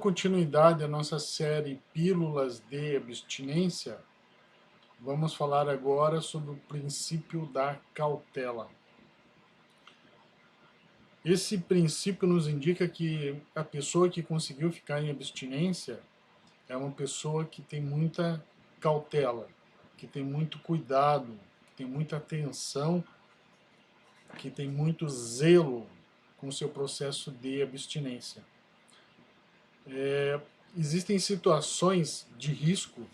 continuidade à nossa série Pílulas de Abstinência, vamos falar agora sobre o princípio da cautela. Esse princípio nos indica que a pessoa que conseguiu ficar em abstinência é uma pessoa que tem muita cautela, que tem muito cuidado, que tem muita atenção, que tem muito zelo com o seu processo de abstinência. Existem situações de risco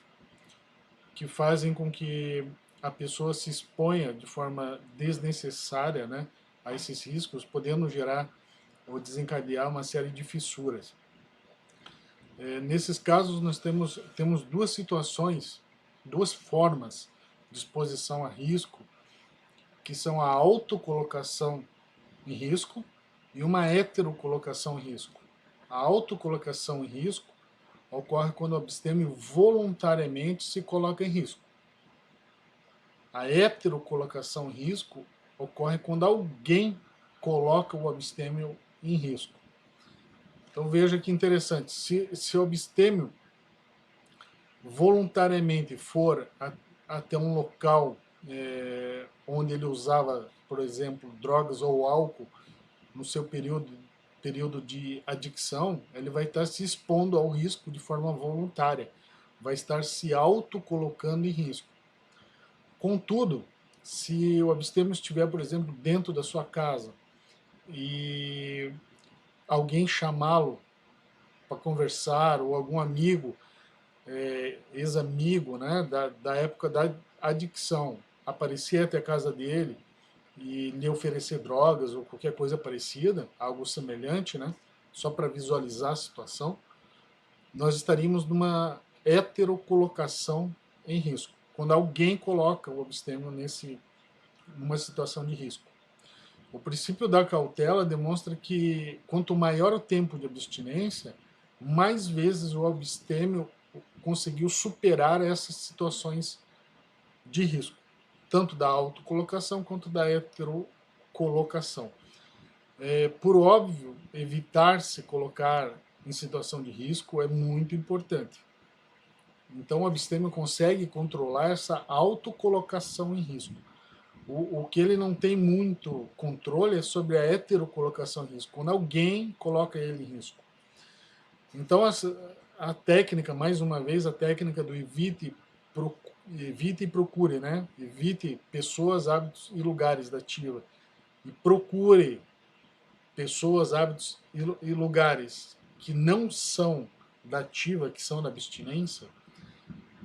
que fazem com que a pessoa se exponha de forma desnecessária, né, a esses riscos, podendo gerar ou desencadear uma série de fissuras. Nesses casos, nós temos duas situações, duas formas de exposição a risco, que são a autocolocação em risco e uma heterocolocação em risco. A autocolocação em risco ocorre quando o abstêmio voluntariamente se coloca em risco. A heterocolocação em risco ocorre quando alguém coloca o abstêmio em risco. Então veja que interessante, se o abstêmio voluntariamente for até um local onde ele usava, por exemplo, drogas ou álcool no seu período de adicção, ele vai estar se expondo ao risco de forma voluntária, vai estar se autocolocando em risco. Contudo, se o abstêmio estiver, por exemplo, dentro da sua casa e alguém chamá-lo para conversar, ou algum amigo, ex-amigo, né, da época da adicção, aparecer até a casa dele e lhe oferecer drogas ou qualquer coisa parecida, algo semelhante, né, só para visualizar a situação, nós estaríamos numa heterocolocação em risco, quando alguém coloca o abstêmio numa situação de risco. O princípio da cautela demonstra que quanto maior o tempo de abstinência, mais vezes o abstêmio conseguiu superar essas situações de risco, tanto da autocolocação quanto da heterocolocação. Por óbvio, evitar se colocar em situação de risco é muito importante. Então o abstêmio consegue controlar essa autocolocação em risco. O que ele não tem muito controle é sobre a heterocolocação em risco, quando alguém coloca ele em risco. Então a técnica, mais uma vez, a técnica do evite e procure, né? Evite pessoas, hábitos e lugares da ativa. E procure pessoas, hábitos e lugares que não são da ativa, que são da abstinência.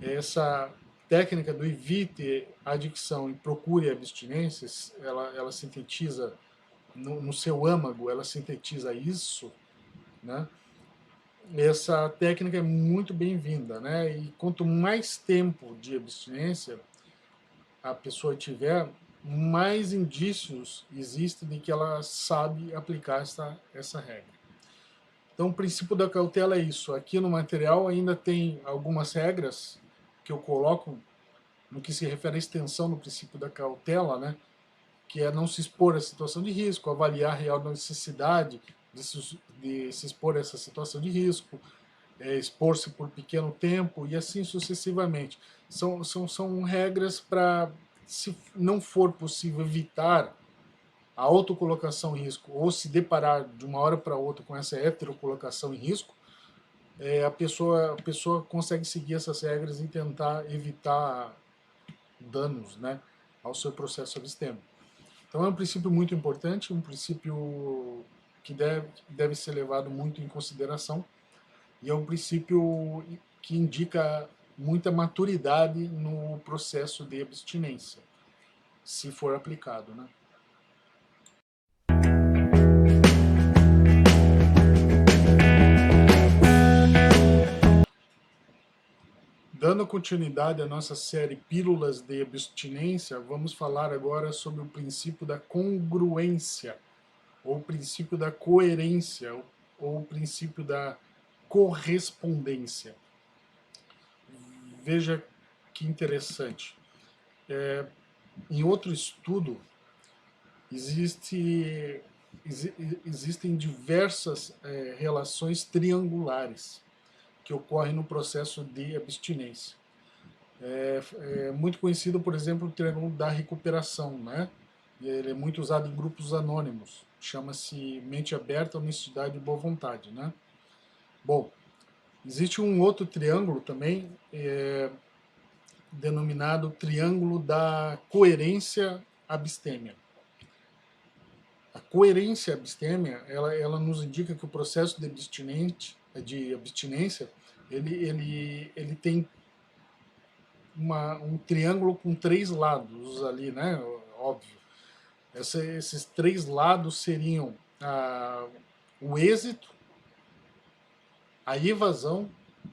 Essa técnica do evite a adicção e procure a abstinência, ela sintetiza no seu âmago, ela sintetiza isso, né? Essa técnica é muito bem-vinda, né? E quanto mais tempo de abstinência a pessoa tiver, mais indícios existem de que ela sabe aplicar essa regra. Então, o princípio da cautela é isso. Aqui no material ainda tem algumas regras que eu coloco no que se refere à extensão do princípio da cautela, né? Que é não se expor à situação de risco, avaliar a real necessidade de se expor a essa situação de risco, expor-se por pequeno tempo e assim sucessivamente. São regras para, se não for possível evitar a autocolocação em risco ou se deparar de uma hora para outra com essa heterocolocação em risco, a pessoa consegue seguir essas regras e tentar evitar danos, né, ao seu processo abstêmio. Então é um princípio muito importante, um princípio que deve ser levado muito em consideração, e é um princípio que indica muita maturidade no processo de abstinência, se for aplicado, né? Dando continuidade à nossa série Pílulas de Abstinência, vamos falar agora sobre o princípio da congruência, ou o princípio da coerência, ou o princípio da correspondência. Veja que interessante. Em outro estudo, existe existem diversas relações triangulares que ocorrem no processo de abstinência. É muito conhecido, por exemplo, o triângulo da recuperação, né? Ele é muito usado em grupos anônimos. Chama-se mente aberta, honestidade e boa vontade, né? Bom, existe um outro triângulo também, denominado triângulo da coerência abstêmia. A coerência abstêmia, ela nos indica que o processo de abstinência, ele tem um triângulo com 3 lados ali, né? Óbvio. Esses 3 lados seriam o êxito, a evasão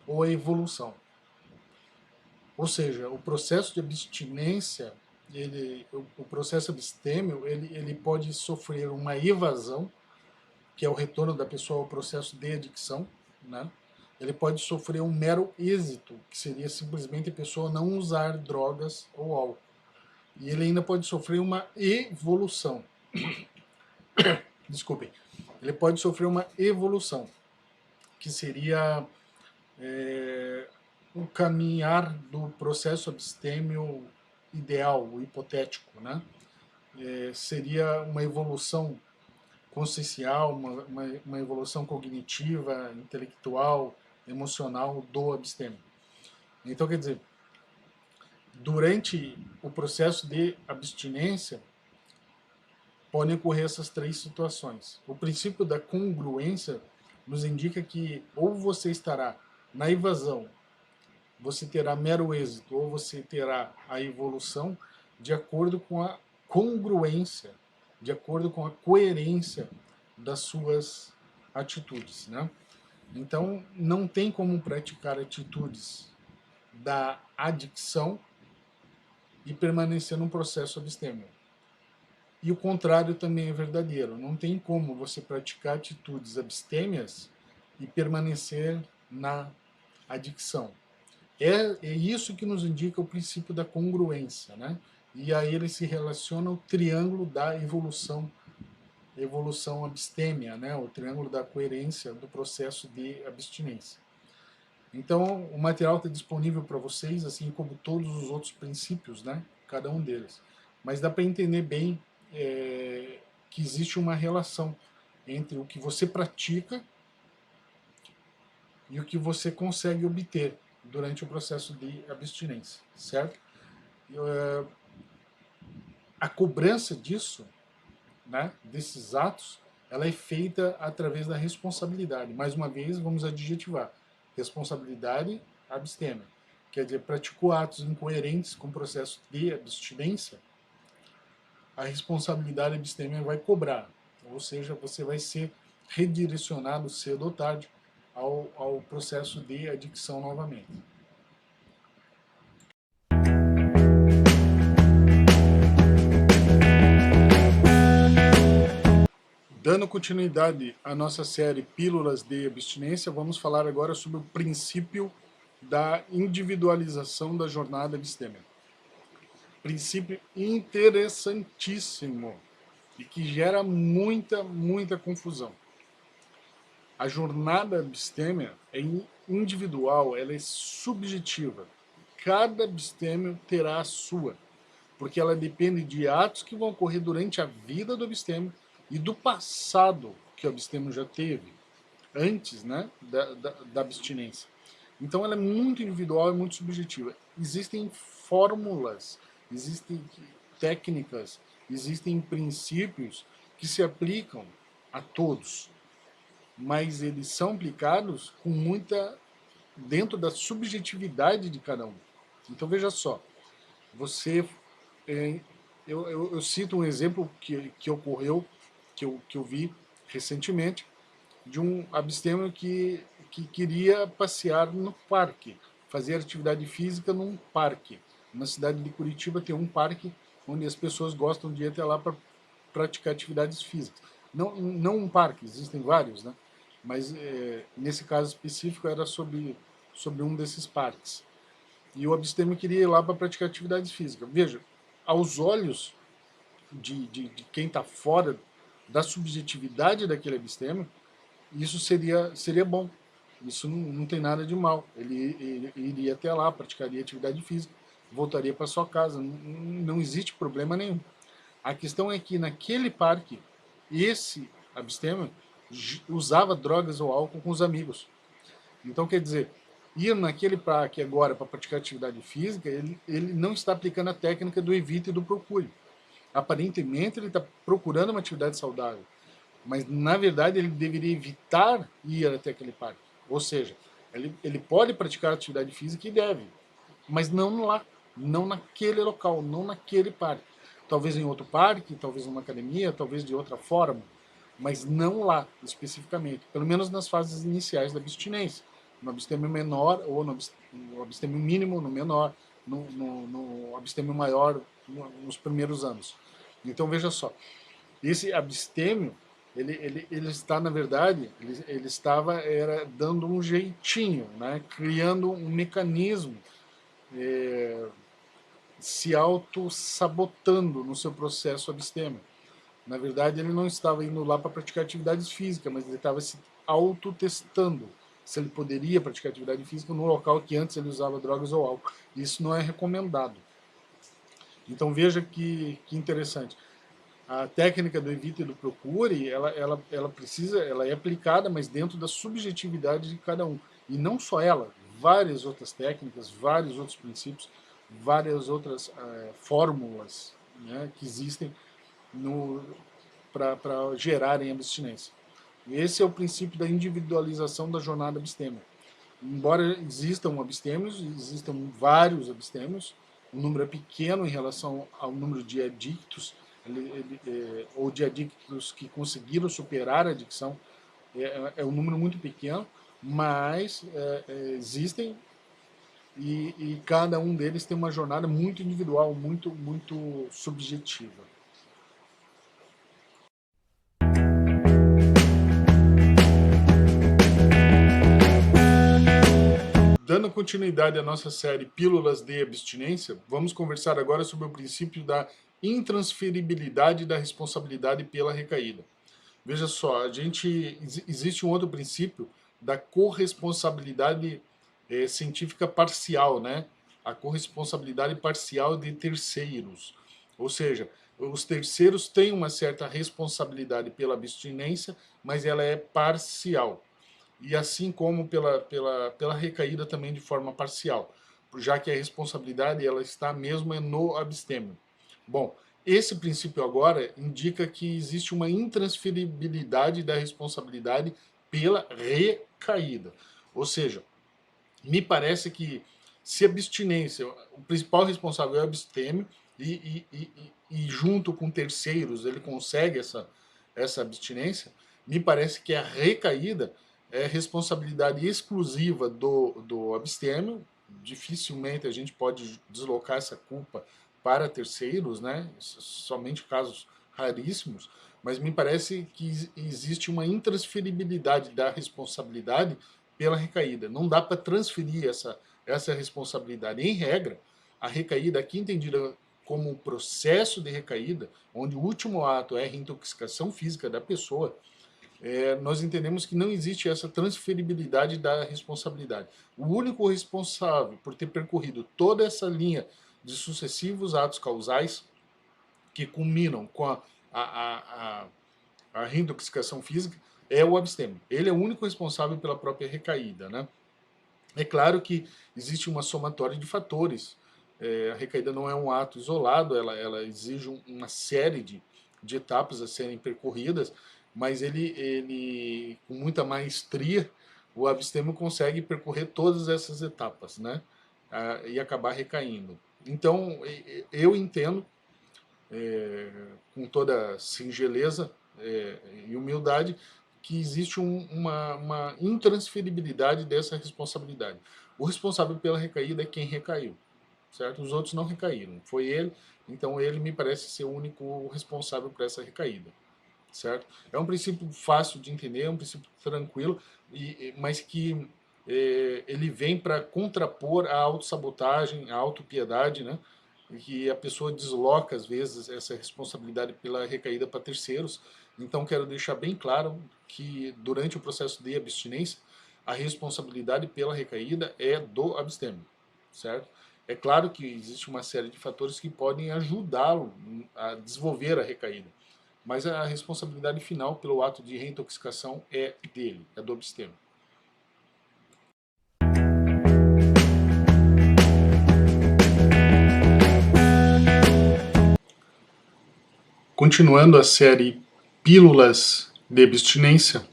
ou a evolução. Ou seja, o processo de abstinência, o processo abstêmio, ele pode sofrer uma evasão, que é o retorno da pessoa ao processo de adicção, né? Ele pode sofrer um mero êxito, que seria simplesmente a pessoa não usar drogas ou álcool. E ele ainda pode sofrer uma evolução. Desculpem. Ele pode sofrer uma evolução, que seria o caminhar do processo abstêmio ideal, o hipotético, né? Seria uma evolução consciencial, uma evolução cognitiva, intelectual, emocional do abstêmio. Então, quer dizer, durante o processo de abstinência, podem ocorrer essas 3 situações. O princípio da congruência nos indica que ou você estará na evasão, você terá mero êxito, ou você terá a evolução de acordo com a congruência, de acordo com a coerência das suas atitudes, né? Então, não tem como praticar atitudes da adicção e permanecer num processo abstêmio. E o contrário também é verdadeiro. Não tem como você praticar atitudes abstêmias e permanecer na adicção. É isso que nos indica o princípio da congruência, né? E a ele se relaciona o triângulo da evolução abstêmia, né? O triângulo da coerência do processo de abstinência. Então, o material está disponível para vocês, assim como todos os outros princípios, né? Cada um deles. Mas dá para entender bem que existe uma relação entre o que você pratica e o que você consegue obter durante o processo de abstinência, certo? A cobrança disso, né, desses atos, ela é feita através da responsabilidade. Mais uma vez, vamos adjetivar. Responsabilidade abstêmia. Quer dizer, praticou atos incoerentes com o processo de abstinência, a responsabilidade abstêmia vai cobrar. Ou seja, você vai ser redirecionado cedo ou tarde ao processo de adicção novamente. Dando continuidade à nossa série Pílulas de Abstinência, vamos falar agora sobre o princípio da individualização da jornada abstêmia. Princípio interessantíssimo e que gera muita confusão. A jornada abstêmia é individual, ela é subjetiva. Cada abstêmio terá a sua, porque ela depende de atos que vão ocorrer durante a vida do abstêmio e do passado que o abstêmio já teve, antes, né, da abstinência. Então ela é muito individual e muito subjetiva. Existem fórmulas, existem técnicas, existem princípios que se aplicam a todos, mas eles são aplicados com dentro da subjetividade de cada um. Então veja só, você, eu cito um exemplo que ocorreu, que eu vi recentemente, de um abstêmio que queria passear no parque, fazer atividade física num parque. Na cidade de Curitiba tem um parque onde as pessoas gostam de ir até lá para praticar atividades físicas. Não um parque, existem vários, né? Mas nesse caso específico era sobre um desses parques. E o abstêmio queria ir lá para praticar atividades físicas. Veja, aos olhos de quem está fora da subjetividade daquele abstêmio, isso seria bom. Isso não tem nada de mal. Ele iria até lá, praticaria atividade física, voltaria para sua casa. Não existe problema nenhum. A questão é que naquele parque, esse abstêmio usava drogas ou álcool com os amigos. Então, quer dizer, ir naquele parque agora para praticar atividade física, ele não está aplicando a técnica do evite e do procure. Aparentemente, ele está procurando uma atividade saudável, mas na verdade ele deveria evitar ir até aquele parque. Ou seja, ele pode praticar atividade física e deve, mas não lá, não naquele local, não naquele parque. Talvez em outro parque, talvez numa academia, talvez de outra forma, mas não lá especificamente, pelo menos nas fases iniciais da abstinência, no abstêmio menor ou no abstêmio mínimo, no menor, no abstêmio maior, nos primeiros anos. Então veja só, esse abstêmio, ele está, na verdade, ele estava dando um jeitinho, né? Criando um mecanismo, se auto-sabotando no seu processo abstêmio. Na verdade, ele não estava indo lá para praticar atividades físicas, mas ele estava se auto-testando se ele poderia praticar atividade física no local que antes ele usava drogas ou álcool. Isso não é recomendado. Então veja que interessante. A técnica do evite e do procure, ela precisa, ela é aplicada, mas dentro da subjetividade de cada um. E não só ela, várias outras técnicas, vários outros princípios, várias outras fórmulas, né, que existem para gerarem abstinência. Esse é o princípio da individualização da jornada abstêmia. Embora existam abstêmios, existam vários abstêmios, o número é pequeno em relação ao número de adictos, ou de adictos que conseguiram superar a adicção, é um número muito pequeno, mas existem e cada um deles tem uma jornada muito individual, muito subjetiva. Dando continuidade à nossa série Pílulas de Abstinência, vamos conversar agora sobre o princípio da intransferibilidade da responsabilidade pela recaída. Veja só, existe um outro princípio da corresponsabilidade científica parcial, né? A corresponsabilidade parcial de terceiros. Ou seja, os terceiros têm uma certa responsabilidade pela abstinência, mas ela é parcial. E assim como pela recaída também de forma parcial, já que a responsabilidade ela está mesmo no abstêmio. Bom, esse princípio agora indica que existe uma intransferibilidade da responsabilidade pela recaída. Ou seja, me parece que se a abstinência, o principal responsável é o abstêmio, e junto com terceiros ele consegue essa abstinência, me parece que a recaída é responsabilidade exclusiva do abstêmio. Dificilmente a gente pode deslocar essa culpa para terceiros, né? Somente casos raríssimos, mas me parece que existe uma intransferibilidade da responsabilidade pela recaída. Não dá para transferir essa responsabilidade. Em regra, a recaída aqui entendida como um processo de recaída, onde o último ato é a reintoxicação física da pessoa, nós entendemos que não existe essa transferibilidade da responsabilidade. O único responsável por ter percorrido toda essa linha de sucessivos atos causais que culminam com a reintoxicação física é o abstêmio. Ele é o único responsável pela própria recaída, né? É claro que existe uma somatória de fatores. A recaída não é um ato isolado, ela exige uma série de etapas a serem percorridas, mas ele com muita maestria, o abstêmio consegue percorrer todas essas etapas, né? E acabar recaindo. Então, eu entendo, com toda singeleza e humildade, que existe uma intransferibilidade dessa responsabilidade. O responsável pela recaída é quem recaiu, certo? Os outros não recaíram, foi ele, então ele me parece ser o único responsável por essa recaída, certo? É um princípio fácil de entender, é um princípio tranquilo, mas que ele vem para contrapor a autossabotagem, a autopiedade, né? que a pessoa desloca, às vezes, essa responsabilidade pela recaída para terceiros. Então, quero deixar bem claro que, durante o processo de abstinência, a responsabilidade pela recaída é do abstêmio, certo? É claro que existe uma série de fatores que podem ajudá-lo a desenvolver a recaída, mas a responsabilidade final pelo ato de reintoxicação é dele, é do abstêmio. Continuando a série Pílulas de Abstinência,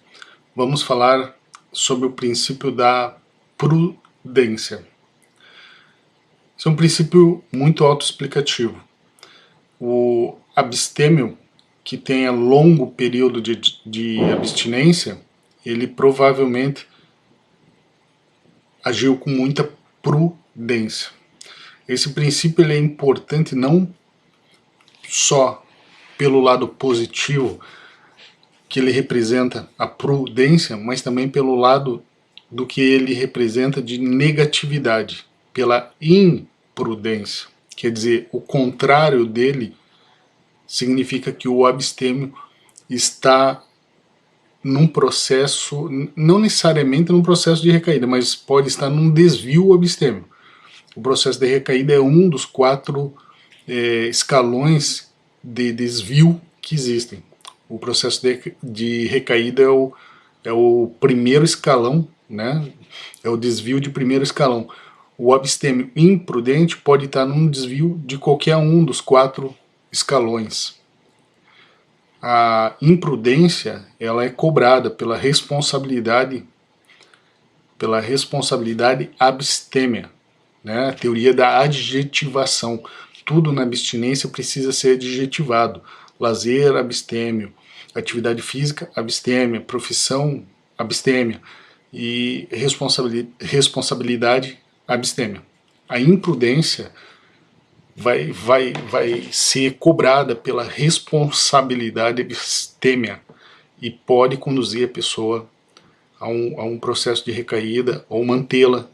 vamos falar sobre o princípio da prudência. Esse é um princípio muito autoexplicativo. O abstêmio que tenha longo período de abstinência, ele provavelmente agiu com muita prudência. Esse princípio ele é importante não só pelo lado positivo, que ele representa a prudência, mas também pelo lado do que ele representa de negatividade, pela imprudência. Quer dizer, o contrário dele significa que o abstêmio está num processo, não necessariamente num processo de recaída, mas pode estar num desvio abstêmio. O processo de recaída é um dos 4 escalões de desvio que existem. O processo de recaída é o primeiro escalão, né? É o desvio de primeiro escalão. O abstêmio imprudente pode estar num desvio de qualquer um dos 4 escalões. A imprudência, ela é cobrada pela responsabilidade abstêmia, né? A teoria da adjetivação. Tudo na abstinência precisa ser adjetivado. Lazer, abstêmio. Atividade física, abstêmia. Profissão, abstêmia. E responsabilidade, abstêmia. A imprudência vai ser cobrada pela responsabilidade abstêmia e pode conduzir a pessoa a um processo de recaída ou mantê-la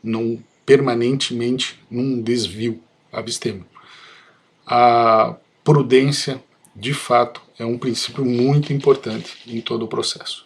permanentemente num desvio abstêmio. A prudência, de fato, é um princípio muito importante em todo o processo.